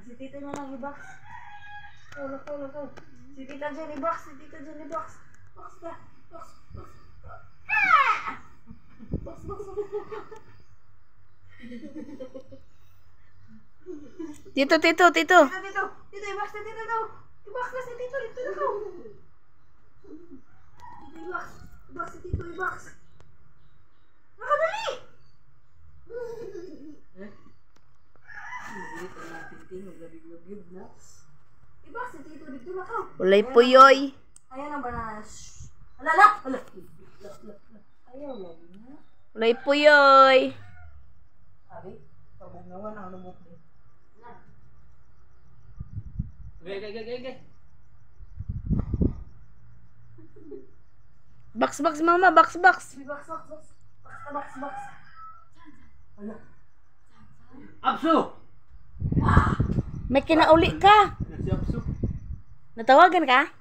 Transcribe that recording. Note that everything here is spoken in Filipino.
Si Tito na lang i-box. Lako. Si Tita Jenny box. Box ka. Box. Box. Tito. Tito, i-box na Tito daw. I-box na si Tito. Dito na daw. I-box. I-box si Tito, i-box. Nakadali! I-box si Tito, dito na ka. Ulay puyoy. Ayan ang banana. Alala! Ayaw lagi na. Ulay puyoy. Sabi, pabungawan ang lumok din. Gay. Box mama, box. Box. Ala. Absu! May kinauli ka. Absu. Natawagan ka?